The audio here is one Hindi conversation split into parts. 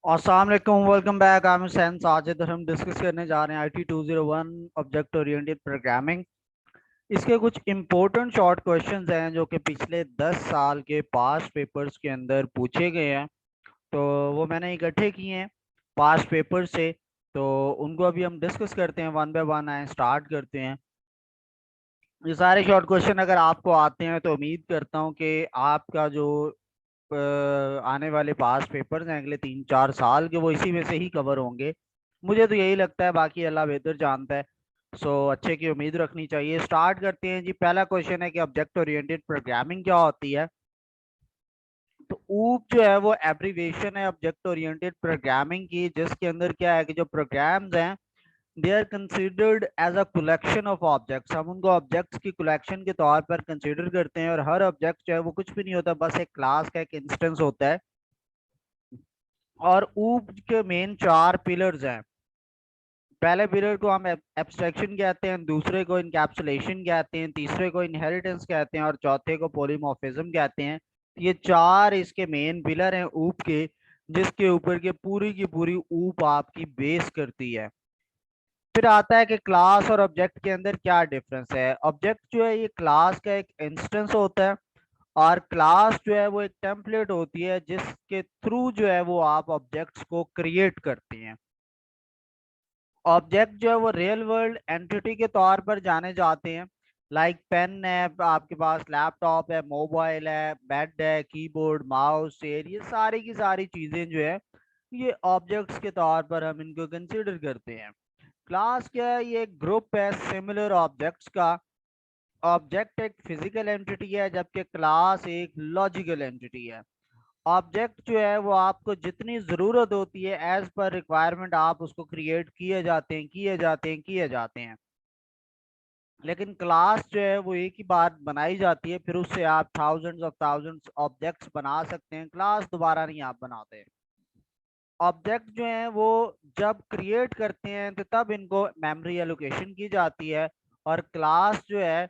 अस्सलाम वालेकुम, welcome back. I am Hussain Sajid और हम डिस्कस करने जा रहे हैं IT 201 ऑब्जेक्ट ओरिएंटेड प्रोग्रामिंग। इसके कुछ इम्पोर्टेंट शॉर्ट क्वेश्चंस हैं जो कि पिछले 10 साल के पास्ट पेपर्स के अंदर पूछे गए हैं। तो वो मैंने इकट्ठे किए हैं पास्ट पेपर से। तो उनको अभी हम डिस्कस करते हैं, वन बाय वन आए स्टार्ट करते हैं। ये सारे शॉर्ट क्वेश्चन अगर आपको आते हैं तो उम्मीद करता हूँ कि आपका जो आने वाले पास पेपर्स हैं अगले 3-4 साल के, वो इसी में से ही कवर होंगे। मुझे तो यही लगता है, बाकी अल्लाह बेहतर जानता है। सो अच्छे की उम्मीद रखनी चाहिए। स्टार्ट करते हैं जी। पहला क्वेश्चन है कि ऑब्जेक्ट ओरिएंटेड प्रोग्रामिंग क्या होती है। तो ऊप जो है वो एब्रीविएशन है ऑब्जेक्ट ओरिएंटेड प्रोग्रामिंग की, जिसके अंदर क्या है कि जो प्रोग्राम्स हैं they are considered as a collection of objects. हम उनको ऑब्जेक्ट्स की कलेक्शन के तौर पर कंसिडर करते हैं, और हर ऑब्जेक्ट जो है वो कुछ भी नहीं होता, बस एक क्लास का एक इंस्टेंस होता है। और ऊप के मेन 4 पिलर्स हैं। पहले पिलर को हम एब्स्ट्रैक्शन कहते हैं, दूसरे को इनकैप्सुलेशन कहते हैं, तीसरे को इनहेरिटेंस कहते हैं और चौथे को पॉलीमॉर्फिज्म कहते हैं। ये 4 इसके मेन पिलर हैं ऊप के, जिसके ऊपर के पूरी की पूरी ऊप आपकी बेस करती है। फिर आता है कि क्लास और ऑब्जेक्ट के अंदर क्या डिफरेंस है। ऑब्जेक्ट जो है ये क्लास का एक इंस्टेंस होता है, और क्लास जो है वो एक टेम्पलेट होती है जिसके थ्रू जो है वो आप ऑब्जेक्ट्स को क्रिएट करते हैं। ऑब्जेक्ट जो है वो रियल वर्ल्ड एंटिटी के तौर पर जाने जाते हैं। लाइक पेन है आपके पास, लैपटॉप है, मोबाइल है, बेड है, कीबोर्ड, माउस, चेयर, ये सारी की सारी चीजें जो है ये ऑब्जेक्ट्स के तौर पर हम इनको कंसीडर करते हैं। क्लास क्या है, ये एक ग्रुप है सिमिलर ऑब्जेक्ट्स का। ऑब्जेक्ट एक फिजिकल एंटिटी है, जबकि क्लास एक लॉजिकल एंटिटी है। ऑब्जेक्ट जो है वो आपको जितनी ज़रूरत होती है एज पर रिक्वायरमेंट आप उसको क्रिएट किए जाते हैं, किए जाते हैं, किए जाते हैं। लेकिन क्लास जो है वो एक ही बार बनाई जाती है, फिर उससे आप थाउजेंड्स ऑब्जेक्ट्स बना सकते हैं। क्लास दोबारा नहीं आप बनाते। ऑब्जेक्ट जो है वो जब क्रिएट करते हैं तो तब इनको मेमोरी एलोकेशन की जाती है, और क्लास जो है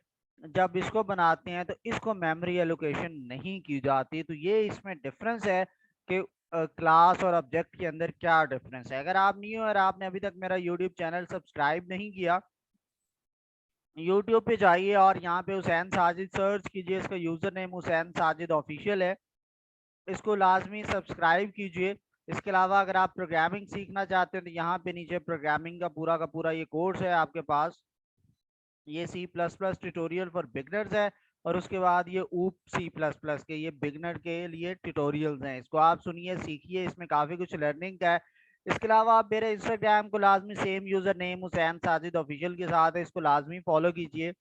जब इसको बनाते हैं तो इसको मेमोरी एलोकेशन नहीं की जाती। तो ये इसमें डिफरेंस है कि क्लास और ऑब्जेक्ट के अंदर क्या डिफरेंस है। अगर आप न्यू और आपने अभी तक मेरा यूट्यूब चैनल सब्सक्राइब नहीं किया, यूट्यूब पे जाइए और यहाँ पे हुसैन साजिद सर्च कीजिए। इसका user name Hussain Sajid official है। इसको लाजमी सब्सक्राइब कीजिए। इसके अलावा अगर आप प्रोग्रामिंग सीखना चाहते हैं तो यहाँ पे नीचे प्रोग्रामिंग का पूरा ये कोर्स है आपके पास। ये C++ ट्यूटोरियल फॉर बिगनर्स है, और उसके बाद ये ऊप C++ के ये बिगनर के लिए ट्यूटोरियल्स हैं। इसको आप सुनिए, सीखिए, इसमें काफ़ी कुछ लर्निंग का है। इसके अलावा आप मेरे इंस्टाग्राम को लाजमी same user name Hussain Sajid official के साथ है, इसको लाजमी फॉलो कीजिए।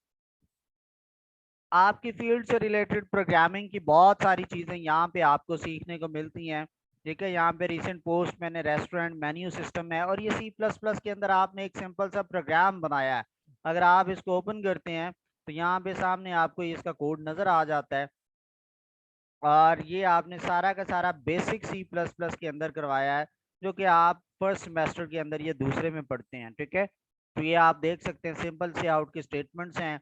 आपकी फील्ड से रिलेटेड प्रोग्रामिंग की बहुत सारी चीज़ें यहाँ पे आपको सीखने को मिलती हैं। ठीक है, यहाँ पे रिसेंट पोस्ट मैंने रेस्टोरेंट मेन्यू सिस्टम है, और ये C++ के अंदर आपने एक सिंपल सा प्रोग्राम बनाया है। अगर आप इसको ओपन करते हैं तो यहाँ पे सामने आपको इसका कोड नज़र आ जाता है, और ये आपने सारा का सारा बेसिक C++ के अंदर करवाया है, जो कि आप फर्स्ट सेमेस्टर के अंदर ये दूसरे में पढ़ते हैं। ठीक है, तो ये आप देख सकते हैं सिंपल से आउट के स्टेटमेंट्स हैं।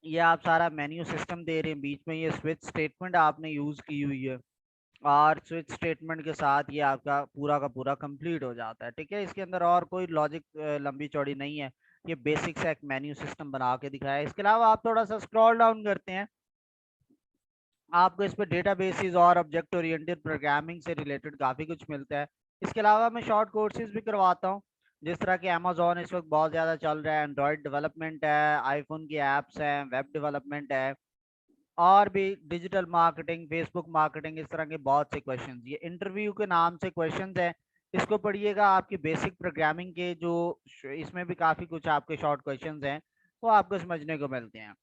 ये आप सारा मेन्यू सिस्टम दे रहे हैं, बीच में ये स्विच स्टेटमेंट आपने यूज की हुई है, और स्विच स्टेटमेंट के साथ ये आपका पूरा का पूरा कंप्लीट हो जाता है। ठीक है, इसके अंदर और कोई लॉजिक लंबी चौड़ी नहीं है। ये बेसिक सा एक मेन्यू सिस्टम बना के दिखाया है। इसके अलावा आप थोड़ा सा स्क्रॉल डाउन करते हैं, आपको इस पर डेटाबेसेस और ऑब्जेक्ट ओरिएंटेड प्रोग्रामिंग से रिलेटेड काफ़ी कुछ मिलता है। इसके अलावा मैं शॉर्ट कोर्सेज भी करवाता हूँ, जिस तरह के अमेजोन इस वक्त बहुत ज़्यादा चल रहा है, एंड्रॉयड डेवलपमेंट है, आईफोन की ऐप्स हैं, वेब डेवलपमेंट है, और भी डिजिटल मार्केटिंग, फेसबुक मार्केटिंग, इस तरह के बहुत से क्वेश्चंस, ये इंटरव्यू के नाम से क्वेश्चंस हैं। इसको पढ़िएगा, आपकी बेसिक प्रोग्रामिंग के जो इसमें भी काफ़ी कुछ आपके शॉर्ट क्वेश्चंस हैं वो आपको समझने को मिलते हैं।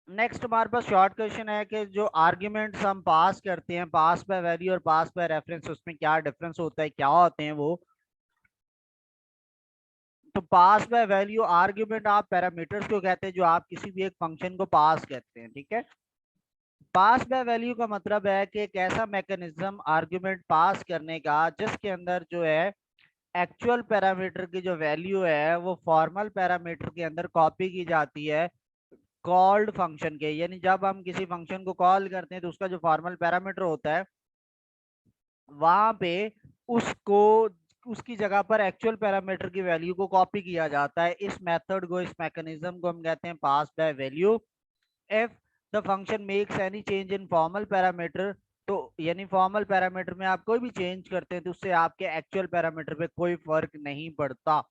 नेक्स्ट हमारे पास शॉर्ट क्वेश्चन है कि जो आर्ग्यूमेंट्स हम पास करते हैं, पास बाय वैल्यू और पास बाय रेफरेंस, उसमें क्या डिफरेंस होता है, क्या होते हैं वो। तो पास बाय वैल्यू आर्ग्यूमेंट आप पैरामीटर्स को कहते हैं जो आप किसी भी एक फंक्शन को पास करते हैं। ठीक है, पास बाय वैल्यू का मतलब है कि एक ऐसा मैकेनिज्म आर्ग्यूमेंट पास करने का जिसके अंदर जो है एक्चुअल पैरामीटर की जो वैल्यू है वो फॉर्मल पैरामीटर के अंदर कॉपी की जाती है कॉल्ड फंक्शन के। यानी जब हम किसी फंक्शन को कॉल करते हैं तो उसका जो फॉर्मल पैरामीटर होता है वहां पे उसको उसकी जगह पर एक्चुअल पैरामीटर की वैल्यू को कॉपी किया जाता है। इस मेथड को, इस मैकेनिज्म को हम कहते हैं pass by value. If the function makes any change in formal parameter, तो यानी फॉर्मल पैरामीटर में आप कोई भी चेंज करते हैं तो उससे आपके एक्चुअल पैरामीटर पे कोई फर्क नहीं पड़ता।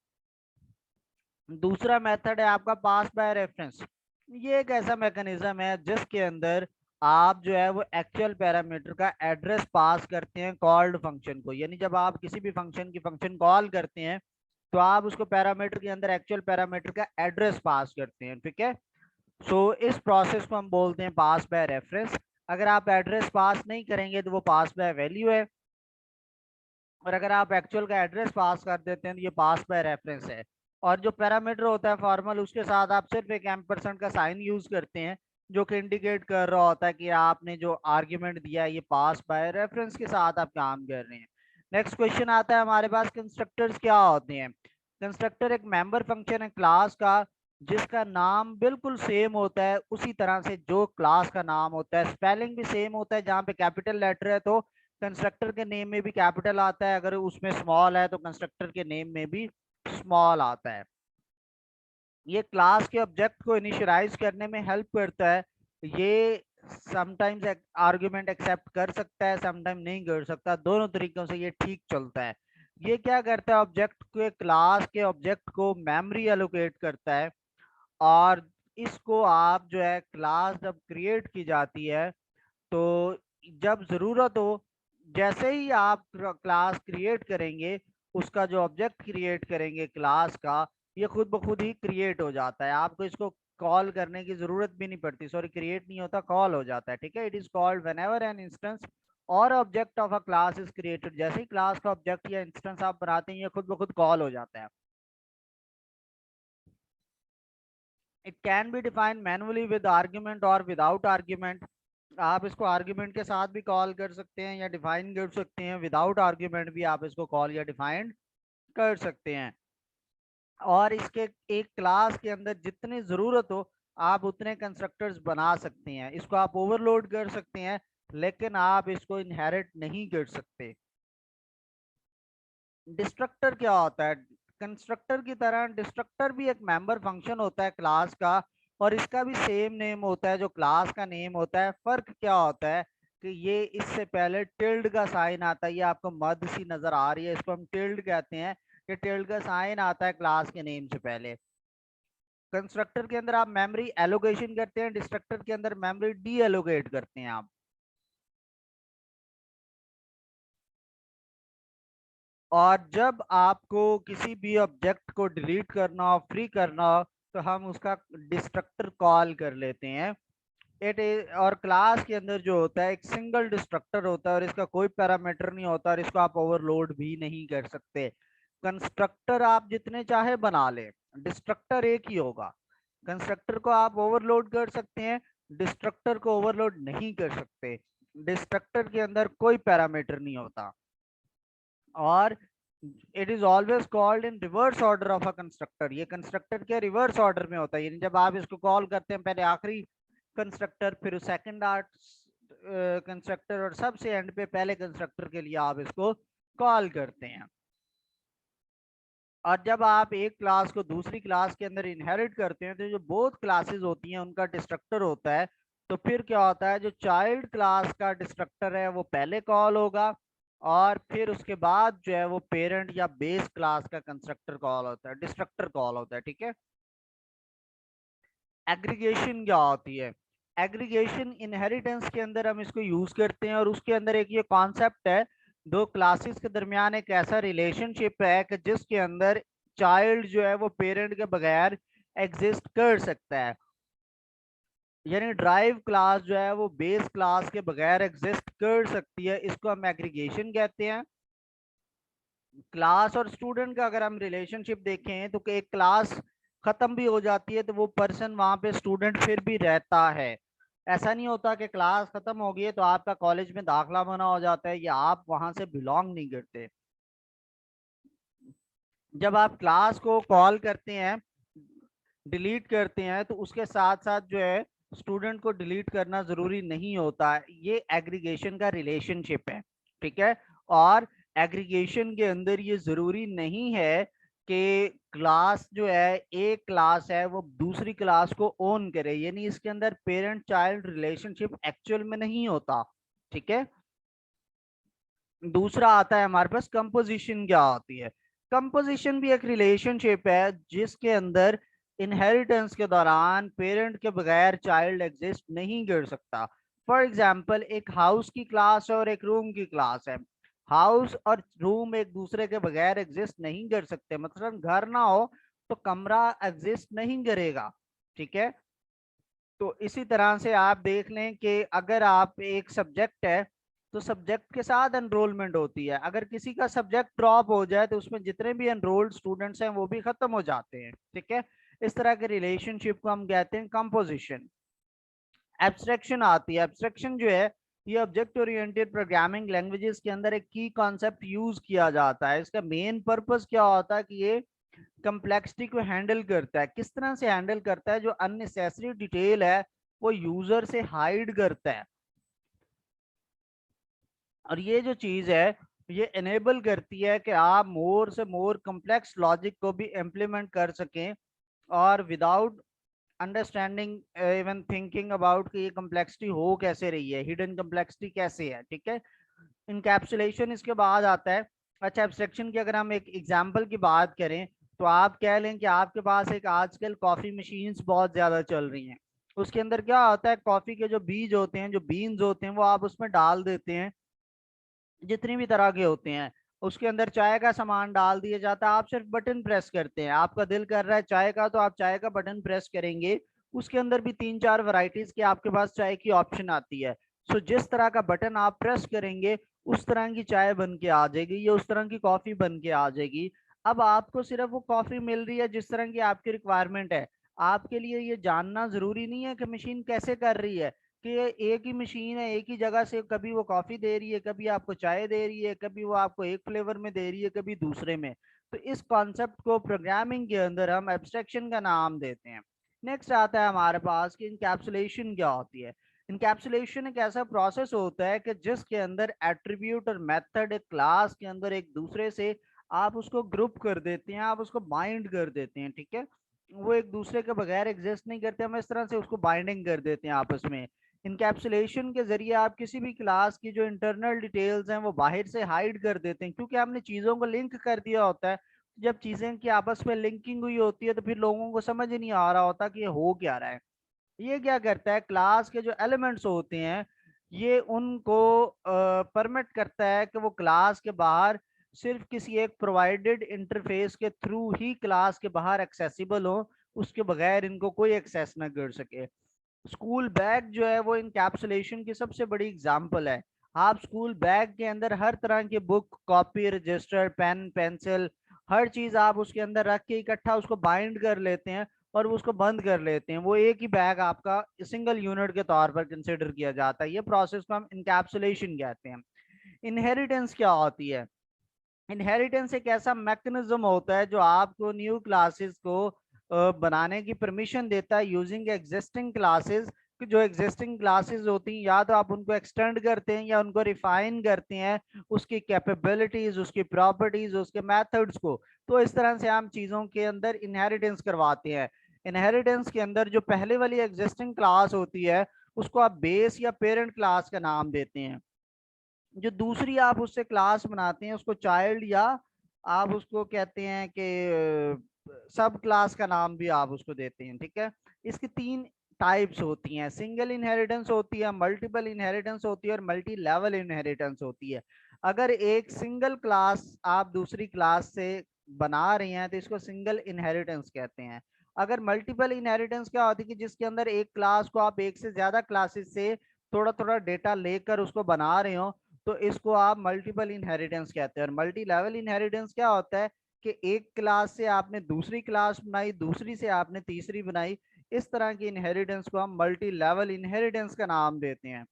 दूसरा मेथड है आपका पास बाय रेफरेंस। ये एक ऐसा मैकेनिज्म है जिसके अंदर आप जो है वो एक्चुअल पैरामीटर का एड्रेस पास करते हैं कॉल्ड फंक्शन को। यानी जब आप किसी भी फंक्शन की फंक्शन कॉल करते हैं तो आप उसको पैरामीटर के अंदर एक्चुअल पैरामीटर का एड्रेस पास करते हैं, ठीक है। सो इस प्रोसेस को हम बोलते हैं पास बाय रेफरेंस। अगर आप एड्रेस पास नहीं करेंगे तो वो पास बाय वैल्यू है, और अगर आप एक्चुअल का एड्रेस पास कर देते हैं तो ये पास बाय रेफरेंस है। और जो पैरामीटर होता है फॉर्मल, उसके साथ आप सिर्फ एक एम्परसेंड का साइन यूज करते हैं जो कि इंडिकेट कर रहा होता है कि आपने जो आर्ग्यूमेंट दिया है ये पास बाय रेफरेंस के साथ आप काम कर रहे हैं। नेक्स्ट क्वेश्चन आता है हमारे पास, कंस्ट्रक्टर्स क्या होते हैं। कंस्ट्रक्टर एक मेंबर फंक्शन है क्लास का जिसका नाम बिल्कुल सेम होता है उसी तरह से जो क्लास का नाम होता है। स्पेलिंग भी सेम होता है, जहाँ पे कैपिटल लेटर है तो कंस्ट्रक्टर के नेम में भी कैपिटल आता है, अगर उसमें स्मॉल है तो कंस्ट्रक्टर के नेम में भी स्मॉल आता है। ये क्लास के ऑब्जेक्ट को इनिशियलाइज करने में हेल्प करता है। ये समटाइम्स आर्गुमेंट एक्सेप्ट कर सकता है, समटाइम नहीं कर सकता, दोनों तरीकों से ये ठीक चलता है। ये क्या करता है, ऑब्जेक्ट के क्लास के ऑब्जेक्ट को मेमोरी एलोकेट करता है। और इसको आप जो है क्लास जब क्रिएट की जाती है तो जब जरूरत हो, जैसे ही आप क्लास क्रिएट करेंगे, उसका जो ऑब्जेक्ट क्रिएट करेंगे क्लास का, ये खुद ब खुद ही क्रिएट हो जाता है। आपको इसको कॉल करने की जरूरत भी नहीं पड़ती, सॉरी क्रिएट नहीं होता, कॉल हो जाता है, ठीक है। It is called whenever an instance और object of a class is created. जैसे ही क्लास का ऑब्जेक्ट या इंस्टेंस आप बनाते हैं, ये खुद ब खुद कॉल हो जाता है। It can be defined manually with argument और विदाउट आर्ग्यूमेंट। आप इसको आर्ग्यूमेंट के साथ भी कॉल कर सकते हैं या डिफाइन कर सकते हैं, विदाउट आर्ग्यूमेंट भी आप इसको कॉल या डिफाइन कर सकते हैं। और इसके एक क्लास के अंदर जितनी जरूरत हो आप उतने कंस्ट्रक्टर्स बना सकते हैं। इसको आप ओवरलोड कर सकते हैं लेकिन आप इसको इनहेरिट नहीं कर सकते। डिस्ट्रक्टर क्या होता है, कंस्ट्रक्टर की तरह डिस्ट्रक्टर भी एक मेंबर फंक्शन होता है क्लास का, और इसका भी सेम नेम होता है जो क्लास का नेम होता है। फर्क क्या होता है कि ये इससे पहले टिल्ड का साइन आता है, ये आपको मद सी नजर आ रही है, इसको हम टिल्ड कहते हैं। ये टिल्ड का साइन आता है क्लास के नेम से पहले। कंस्ट्रक्टर के अंदर आप मेमोरी एलोकेशन करते हैं, डिस्ट्रक्टर के अंदर मेमोरी डी एलोकेट करते हैं आप। और जब आपको किसी भी ऑब्जेक्ट को डिलीट करना हो, फ्री करना हो, तो हम उसका डिस्ट्रक्टर कॉल कर लेते हैं। इट इज, और क्लास के अंदर जो होता है एक सिंगल डिस्ट्रक्टर होता है और इसका कोई पैरामीटर नहीं होता और इसको आप ओवरलोड भी नहीं कर सकते। कंस्ट्रक्टर आप जितने चाहे बना ले, डिस्ट्रक्टर एक ही होगा। कंस्ट्रक्टर को आप ओवरलोड कर सकते हैं, डिस्ट्रक्टर को ओवरलोड नहीं कर सकते। डिस्ट्रक्टर के अंदर कोई पैरामीटर नहीं होता। और it is always called in reverse order of a constructor. ये कंस्ट्रक्टर के रिवर्स ऑर्डर में होता है, यानी जब आप इसको कॉल करते हैं पहले आखिरी कंस्ट्रक्टर, फिर सेकंड आर्ट कंस्ट्रक्टर, और सबसे एंड पे पहले कंस्ट्रक्टर के लिए आप इसको कॉल करते हैं। और जब आप एक क्लास को दूसरी क्लास के अंदर इनहेरिट करते हैं तो जो बोथ क्लासेस होती हैं उनका डिस्ट्रक्टर होता है। तो फिर क्या होता है, जो चाइल्ड क्लास का डिस्ट्रक्टर है वो पहले कॉल होगा, और फिर उसके बाद जो है वो पेरेंट या बेस क्लास का कंस्ट्रक्टर कॉल होता है, डिस्ट्रक्टर कॉल होता है, ठीक है। एग्रीगेशन क्या होती है, एग्रीगेशन इनहेरिटेंस के अंदर हम इसको यूज करते हैं, और उसके अंदर एक ये कॉन्सेप्ट है, दो क्लासेस के दरमियान एक ऐसा रिलेशनशिप है कि जिसके अंदर चाइल्ड जो है वो पेरेंट के बगैर एग्जिस्ट कर सकता है। यानी ड्राइव क्लास जो है वो बेस क्लास के बगैर एग्जिस्ट कर सकती है, इसको हम एग्रीगेशन कहते हैं। क्लास और स्टूडेंट का अगर हम रिलेशनशिप देखें तो एक क्लास खत्म भी हो जाती है तो वो पर्सन वहां पे स्टूडेंट फिर भी रहता है। ऐसा नहीं होता कि क्लास खत्म हो गई है तो आपका कॉलेज में दाखला बना हो जाता है या आप वहां से बिलोंग नहीं करते। जब आप क्लास को कॉल करते हैं, डिलीट करते हैं, तो उसके साथ साथ जो है स्टूडेंट को डिलीट करना जरूरी नहीं होता। ये एग्रीगेशन का रिलेशनशिप है, ठीक है। और एग्रीगेशन के अंदर ये जरूरी नहीं है कि क्लास जो है, एक क्लास है वो दूसरी क्लास को ओन करे, यानी इसके अंदर पेरेंट चाइल्ड रिलेशनशिप एक्चुअल में नहीं होता। ठीक है। दूसरा आता है हमारे पास कंपोजिशन। क्या होती है? कंपोजिशन भी एक रिलेशनशिप है जिसके अंदर इनहेरिटेंस के दौरान पेरेंट के बगैर चाइल्ड एग्जिस्ट नहीं कर सकता। फॉर एग्जाम्पल, एक हाउस की क्लास है और एक रूम की क्लास है। हाउस और रूम एक दूसरे के बगैर एग्जिस्ट नहीं कर सकते, मतलब घर ना हो तो कमरा एग्जिस्ट नहीं करेगा। ठीक है। तो इसी तरह से आप देख लें कि अगर आप एक सब्जेक्ट है तो सब्जेक्ट के साथ एनरोलमेंट होती है, अगर किसी का सब्जेक्ट ड्रॉप हो जाए तो उसमें जितने भी एनरोल्ड स्टूडेंट्स हैं वो भी खत्म हो जाते हैं। ठीक है। इस तरह के रिलेशनशिप को हम कहते हैं कंपोजिशन। एब्स्ट्रैक्शन आती है। एब्स्ट्रैक्शन जो है, ये ऑब्जेक्ट ओरिएंटेड प्रोग्रामिंग लैंग्वेजेस के अंदर एक की कॉन्सेप्ट यूज किया जाता है। इसका मेन पर्पस क्या होता है कि ये कम्प्लेक्सिटी को हैंडल करता है। किस तरह से हैंडल करता है? जो अननेसेसरी डिटेल है वो यूजर से हाइड करता है। और ये जो चीज है ये एनेबल करती है कि आप मोर से मोर कम्प्लेक्स लॉजिक को भी इम्प्लीमेंट कर सकें, और without understanding even thinking about कि ये कम्प्लेक्सिटी हो कैसे रही है, हिडन कम्प्लेक्सिटी कैसे है। ठीक है। इनकैप्सुलेशन इसके बाद आता है। अच्छा, एब्स्ट्रैक्शन की अगर हम एक एग्जांपल की बात करें तो आप कह लें कि आपके पास एक आजकल कॉफी मशीन्स बहुत ज्यादा चल रही हैं। उसके अंदर क्या होता है, कॉफी के जो बीज होते हैं, जो बीन्स होते हैं, वो आप उसमें डाल देते हैं, जितनी भी तरह के होते हैं। उसके अंदर चाय का सामान डाल दिया जाता है, आप सिर्फ बटन प्रेस करते हैं। आपका दिल कर रहा है चाय का तो आप चाय का बटन प्रेस करेंगे। उसके अंदर भी तीन चार वैरायटीज की आपके पास चाय की ऑप्शन आती है। सो जिस तरह का बटन आप प्रेस करेंगे उस तरह की चाय बन के आ जाएगी, या उस तरह की कॉफी बन के आ जाएगी। अब आपको सिर्फ वो कॉफी मिल रही है जिस तरह की आपकी रिक्वायरमेंट है। आपके लिए ये जानना जरूरी नहीं है कि मशीन कैसे कर रही है, कि ये एक ही मशीन है, एक ही जगह से कभी वो कॉफी दे रही है, कभी आपको चाय दे रही है, कभी वो आपको एक फ्लेवर में दे रही है, कभी दूसरे में। तो इस कॉन्सेप्ट को प्रोग्रामिंग के अंदर हम एब्स्ट्रैक्शन का नाम देते हैं। नेक्स्ट आता है हमारे पास कि इनकैप्सुलेशन क्या होती है। इनकैप्सुलेशन एक ऐसा प्रोसेस होता है कि जिसके अंदर एट्रीब्यूट और मेथड एक क्लास के अंदर एक दूसरे से आप उसको ग्रुप कर देते हैं, आप उसको बाइंड कर देते हैं। ठीक है। वो एक दूसरे के बगैर एग्जिस्ट नहीं करते, हम इस तरह से उसको बाइंडिंग कर देते हैं आपस में। इनकैप्सुलेशन के जरिए आप किसी भी क्लास की जो इंटरनल डिटेल्स हैं वो बाहर से हाइड कर देते हैं, क्योंकि आपने चीज़ों को लिंक कर दिया होता है। जब चीज़ें की आपस में लिंकिंग हुई होती है तो फिर लोगों को समझ ही नहीं आ रहा होता कि ये हो क्या रहा है। ये क्या करता है, क्लास के जो एलिमेंट्स होते हैं ये उनको परमिट करता है कि वो क्लास के बाहर सिर्फ किसी एक प्रोवाइडेड इंटरफेस के थ्रू ही क्लास के बाहर एक्सेसिबल हो, उसके बगैर इनको कोई एक्सेस ना कर सके। स्कूल बैग जो है वो इनकैप्सुलेशन की सबसे बड़ी एग्जांपल है। आप स्कूल बैग के अंदर हर तरह की book, copy, register, pen, pencil, हर चीज आप उसके अंदर रख के इकट्ठा उसको बाइंड कर लेते हैं और उसको बंद कर लेते हैं। वो एक ही बैग आपका सिंगल यूनिट के तौर पर कंसिडर किया जाता है। ये प्रोसेस को हम इनकैप्सुलेशन कहते हैं। इनहेरिटेंस क्या होती है? इनहेरिटेंस एक ऐसा मैकेनिज्म होता है जो आपको न्यू क्लासेस को बनाने की परमिशन देता है यूजिंग एग्जिस्टिंग क्लासेस। जो एग्जिस्टिंग क्लासेस होती हैं या तो आप उनको एक्सटेंड करते हैं या उनको रिफाइन करते हैं, उसकी कैपेबिलिटीज, उसकी प्रॉपर्टीज, उसके मेथड्स को। तो इस तरह से हम चीज़ों के अंदर इनहेरिटेंस करवाते हैं। इनहेरिटेंस के अंदर जो पहले वाली एग्जिस्टिंग क्लास होती है उसको आप बेस या पेरेंट क्लास का नाम देते हैं। जो दूसरी आप उससे क्लास बनाते हैं उसको चाइल्ड, या आप उसको कहते हैं कि सब क्लास का नाम भी आप उसको देते हैं। ठीक है। इसकी तीन टाइप्स होती हैं। सिंगल इनहेरिटेंस होती है, मल्टीपल इनहेरिटेंस होती है, और मल्टी लेवल इनहेरिटेंस होती है। अगर एक सिंगल क्लास आप दूसरी क्लास से बना रहे हैं तो इसको सिंगल इनहेरिटेंस कहते हैं। अगर मल्टीपल इनहेरिटेंस क्या होती है कि जिसके अंदर एक क्लास को आप एक से ज्यादा क्लासेस से थोड़ा थोड़ा डेटा लेकर उसको बना रहे हो तो इसको आप मल्टीपल इनहेरिटेंस कहते हैं। और मल्टी लेवल इनहेरिटेंस क्या होता है कि एक क्लास से आपने दूसरी क्लास बनाई, दूसरी से आपने तीसरी बनाई। इस तरह की इनहेरिटेंस को हम मल्टी लेवल इनहेरिटेंस का नाम देते हैं।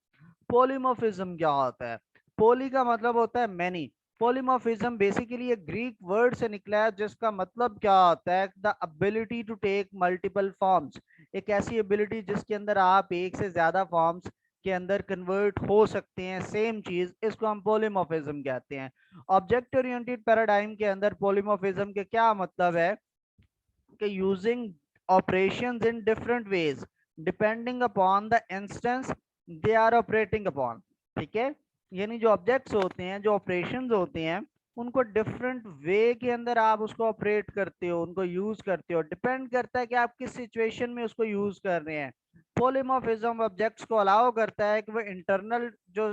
पॉलीमॉर्फिज्म क्या होता है? पॉली का मतलब होता है मैनी। पॉलीमॉर्फिज्म बेसिकली एक ग्रीक वर्ड से निकला है जिसका मतलब क्या होता है, the ability to take multiple forms. एक ऐसी एबिलिटी जिसके अंदर आप एक से ज्यादा फॉर्म्स के अंदर कन्वर्ट हो सकते हैं सेम चीज, इसको हम पॉलीमॉर्फिज्म कहते हैं। ऑब्जेक्ट ओरिएंटेड पैराडाइम के अंदर पॉलीमॉर्फिज्म के क्या मतलब है कि using operations in different ways depending upon the instance they are operating upon. ठीक है, यानी जो ऑब्जेक्ट्स होते हैं, जो ऑपरेशंस होते हैं, उनको डिफरेंट वे के अंदर आप उसको ऑपरेट करते हो, उनको यूज करते हो, डिपेंड करता है कि आप किस सिचुएशन में उसको यूज कर रहे हैं। पॉलीमॉर्फिज्म ऑब्जेक्ट्स को अलाउ करता है कि वो इंटरनल जो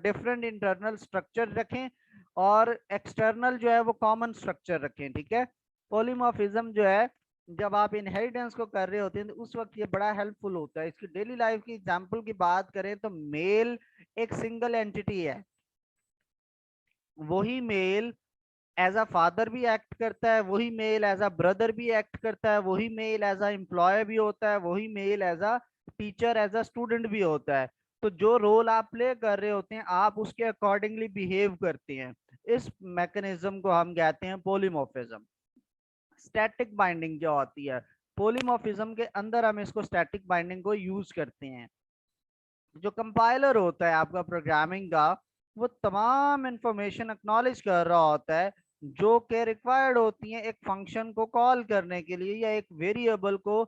डिफरेंट इंटरनल स्ट्रक्चर रखें और एक्सटर्नल जो है वो कॉमन स्ट्रक्चर रखें। ठीक है, पॉलीमॉर्फिज्म जो है जब आप इनहेरिटेंस को कर रहे होते हैं तो उस वक्त ये बड़ा हेल्पफुल होता है। इसकी डेली लाइफ की एग्जांपल की बात करें तो मेल एक सिंगल एंटिटी है, वही मेल एज अ फादर भी एक्ट करता है, वही मेल एज अ ब्रदर भी एक्ट करता है, वही मेल एज अ एम्प्लॉय भी होता है, वही male as a teacher as a student भी होता है। तो जो रोल आप प्ले कर रहे होते हैं आप उसके अकॉर्डिंगली बिहेव करते हैं। इस मैकेनिज्म को हम कहते हैं पॉलीमॉर्फिज्म। स्टैटिक बाइंडिंग जो होती है पॉलीमॉर्फिज्म के अंदर, हम इसको स्टैटिक बाइंडिंग को यूज करते हैं। जो कंपाइलर होता है आपका प्रोग्रामिंग का, वो तमाम इंफॉर्मेशन एक्नॉलेज कर रहा होता है जो कि रिक्वायर्ड होती है एक फंक्शन को कॉल करने के लिए या एक वेरिएबल को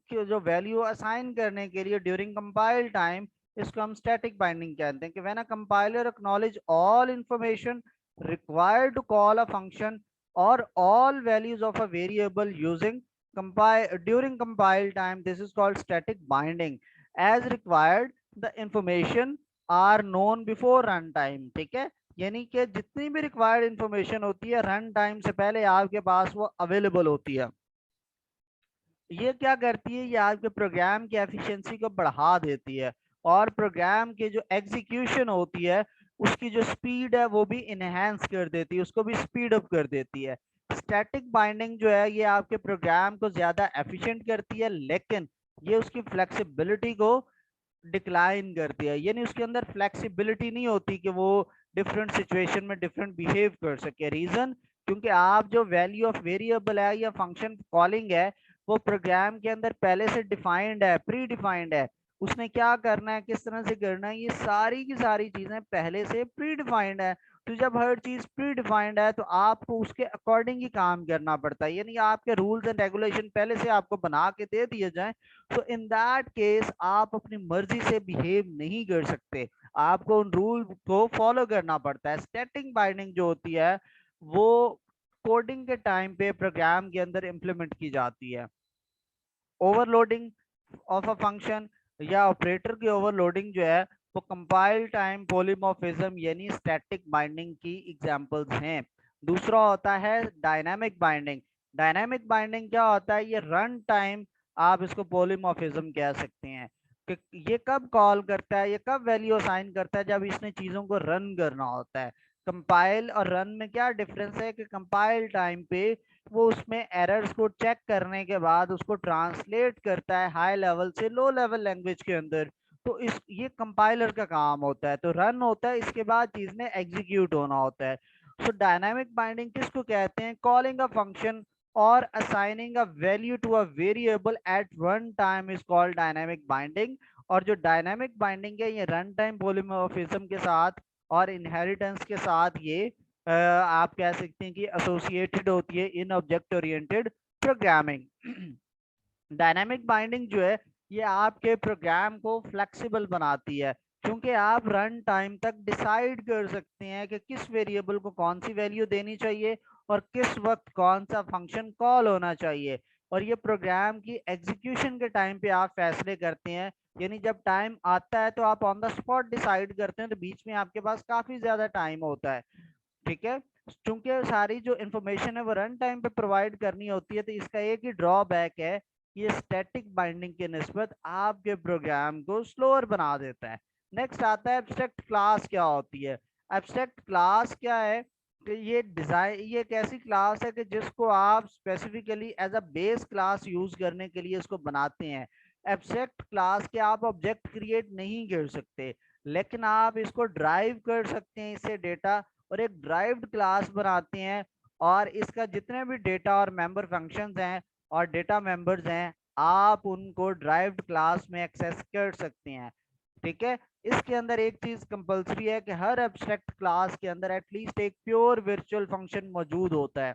जो वैल्यू असाइन करने के लिए ड्यूरिंग कंपाइल टाइम। इसको हम स्टैटिक बाइंडिंग कहते हैं कि when a compiler acknowledge all information required to call a function or all values of a variable using compile during compile time, this is called static binding as required the information are known before run time। ठीक है, यानी कि जितनी भी रिक्वायर्ड इंफॉर्मेशन होती है रन टाइम से पहले आपके पास वो अवेलेबल होती है। ये क्या करती है, ये आपके प्रोग्राम की एफिशिएंसी को बढ़ा देती है और प्रोग्राम के जो एग्जीक्यूशन होती है उसकी जो स्पीड है वो भी इनहेंस कर देती है, उसको भी स्पीड अप कर देती है। स्टैटिक बाइंडिंग जो है ये आपके प्रोग्राम को ज्यादा एफिशिएंट करती है, लेकिन ये उसकी फ्लेक्सिबिलिटी को डिक्लाइन करती है, यानी उसके अंदर फ्लेक्सिबिलिटी नहीं होती कि वो डिफरेंट सिचुएशन में डिफरेंट बिहेव कर सके। रीजन, क्योंकि आप जो वैल्यू ऑफ वेरिएबल है या फंक्शन कॉलिंग है वो प्रोग्राम के अंदर पहले से डिफाइंड है, प्री डिफाइंड है। उसने क्या करना है, किस तरह से करना है, ये सारी की सारी चीजें पहले से प्री डिफाइंड है। तो जब हर चीज प्री डिफाइंड है तो आपको उसके अकॉर्डिंग ही काम करना पड़ता है, यानी आपके रूल्स एंड रेगुलेशन पहले से आपको बना के दे दिए जाएं। तो इन दैट केस आप अपनी मर्जी से बिहेव नहीं कर सकते, आपको उन रूल को फॉलो करना पड़ता है। स्टैटिक बाइंडिंग जो होती है वो कोडिंग के टाइम पे प्रोग्राम के अंदर इंप्लीमेंट की जाती है। ओवरलोडिंग ऑफ अ फंक्शन या ऑपरेटर की ओवरलोडिंग जो है वो कंपाइल टाइम पॉलीमॉर्फिज्म यानी स्टैटिक बाइंडिंग की एग्जांपल्स हैं। दूसरा होता है डायनामिक बाइंडिंग। डायनामिक बाइंडिंग क्या होता है, ये रन टाइम आप इसको पॉलीमॉर्फिज्म कह सकते हैं कि ये कब कॉल करता है, ये कब वैल्यू असाइन करता है, जब इसने चीजों को रन करना होता है। कंपाइल और रन में क्या डिफरेंस है कि कंपाइल टाइम पे वो उसमें एरर्स को चेक करने के बाद उसको ट्रांसलेट करता है हाई लेवल से लो लेवल लैंग्वेज के अंदर। तो इस ये कंपाइलर का काम होता है। तो रन होता है, इसके बाद चीज ने एग्जीक्यूट होना होता है। सो डायनामिक बाइंडिंग किसको कहते हैं, कॉलिंग अ फंक्शन और assigning a value to a variable at run time is called dynamic binding. और जो डायनामिक बाइंडिंग है ये रन टाइम पॉलीमॉर्फिज्म के साथ और इनहेरिटेंस के साथ ये आप कह सकते हैं कि एसोसिएटेड होती है in object oriented programming. Dynamic binding जो है ये आपके प्रोग्राम को फ्लेक्सिबल बनाती है, क्योंकि आप रन टाइम तक डिसाइड कर सकते हैं कि किस वेरिएबल को कौन सी वैल्यू देनी चाहिए और किस वक्त कौन सा फंक्शन कॉल होना चाहिए। और ये प्रोग्राम की एग्जीक्यूशन के टाइम पे आप फैसले करते हैं, यानी जब टाइम आता है तो आप ऑन द स्पॉट डिसाइड करते हैं, तो बीच में आपके पास काफी ज्यादा टाइम होता है। ठीक है, क्योंकि सारी जो इंफॉर्मेशन है वो रन टाइम पे प्रोवाइड करनी होती है, तो इसका एक ही ड्रॉबैक है, ये स्टैटिक बाइंडिंग के निस्बत आपके प्रोग्राम को स्लोअर बना देता है। नेक्स्ट आता है एब्स्ट्रैक्ट क्लास क्या होती है। एब्स्ट्रैक्ट क्लास क्या है कि ये डिजाइन, ये एक ऐसी क्लास है कि जिसको आप specifically as a base class use करने के लिए इसको बनाते हैं। एब्स्ट्रैक्ट क्लास के आप ऑब्जेक्ट क्रिएट नहीं कर सकते, लेकिन आप इसको ड्राइव कर सकते हैं इससे डेटा, और एक ड्राइव्ड क्लास बनाते हैं और इसका जितने भी डेटा और मेंबर फंक्शंस हैं और डेटा मेंबर्स हैं आप उनको ड्राइव्ड क्लास में एक्सेस कर सकते हैं। ठीक है, इसके अंदर एक चीज कंपलसरी है कि हर एब्स्ट्रैक्ट क्लास के अंदर एटलीस्ट एक प्योर वर्चुअल फंक्शन मौजूद होता है।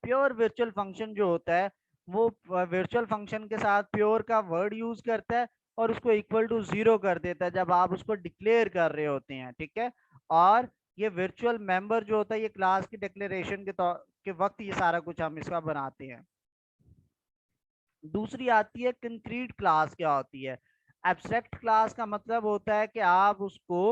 प्योर वर्चुअल फंक्शन जो होता है वो वर्चुअल फंक्शन के साथ प्योर का वर्ड यूज करता है और उसको इक्वल टू जीरो कर देता है जब आप उसको डिक्लेयर कर रहे होते हैं, ठीक है। और ये वर्चुअल मेंबर जो होता है ये क्लास की डिक्लेरेशन के वक्त ये सारा कुछ हम इसका बनाते हैं। दूसरी आती है कंक्रीट क्लास। क्या होती है? एब्स्ट्रैक्ट क्लास का मतलब होता है कि आप उसको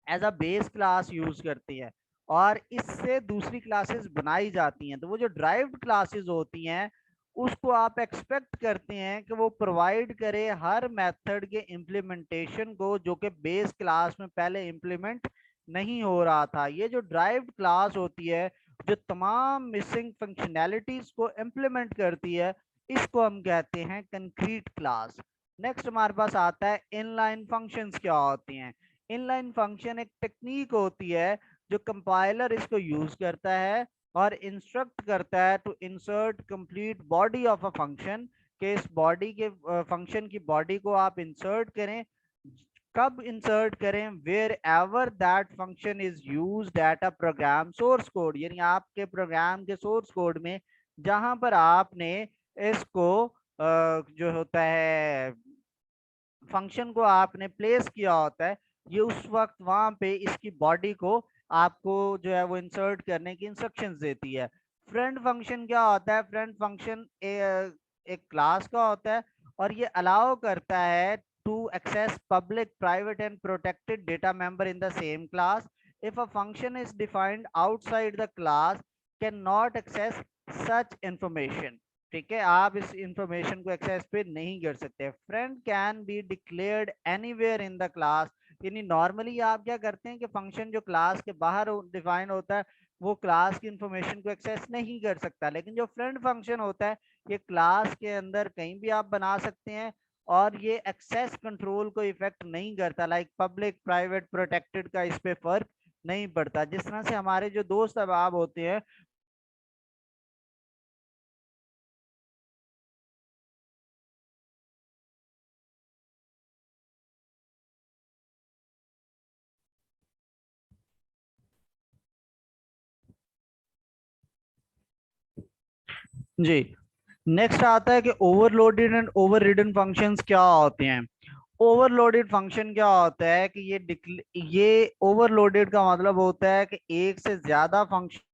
as a base class use करती है और इससे दूसरी क्लासेस बनाई जाती हैं। तो वो जो ड्राइव्ड क्लासेस होती हैं उसको आप एक्सपेक्ट करते हैं कि वो प्रोवाइड करे हर मेथड के इम्प्लीमेंटेशन को जो कि बेस क्लास में पहले इम्प्लीमेंट नहीं हो रहा था। ये जो ड्राइव्ड क्लास होती है जो तमाम मिसिंग फंक्शनैलिटीज को इम्प्लीमेंट करती है इसको हम कहते हैं कंक्रीट क्लास। नेक्स्ट हमारे पास आता है इनलाइन फंक्शंस। क्या होती हैं? इनलाइन फंक्शन एक टेक्निक होती है जो कंपाइलर इसको यूज करता है और इंस्ट्रक्ट करता है to insert complete body of a function, के इस बॉडी के फंक्शन की बॉडी को आप इंसर्ट करें। कब इंसर्ट करें? Wherever that function is used at a program source code, यानी आपके प्रोग्राम के सोर्स कोड में जहां पर आपने इसको जो होता है फंक्शन को आपने प्लेस किया होता है, ये उस वक्त वहां पे इसकी बॉडी को आपको जो है वो इंसर्ट करने की इंस्ट्रक्शंस देती है। फ्रेंड फंक्शन क्या होता है? फ्रेंड फंक्शन एक क्लास का होता है और ये अलाउ करता है to access public private and protected data member in the same class if a function is defined outside the class can not access such information. ठीक है, आप इस इंफॉर्मेशन को एक्सेस पे नहीं कर सकते। Friend can be declared anywhere in the class, यानी नॉर्मली आप क्या करते हैं कि फंक्शन जो क्लास के बाहर डिफाइन होता है वो क्लास की इंफॉर्मेशन को एक्सेस नहीं कर सकता, लेकिन जो फ्रेंड फंक्शन होता है ये क्लास के अंदर कहीं भी आप बना सकते हैं और ये एक्सेस कंट्रोल को इफेक्ट नहीं करता। लाइक पब्लिक प्राइवेट प्रोटेक्टेड का इस पे फर्क नहीं पड़ता। जिस तरह से हमारे जो दोस्त अहबाब होते हैं जी। नेक्स्ट आता है कि ओवरलोडेड एंड ओवररिडन फंक्शंस क्या होते हैं। ओवरलोडेड फंक्शन क्या होता है कि ये ओवरलोडेड का मतलब होता है कि एक से ज्यादा फंक्शन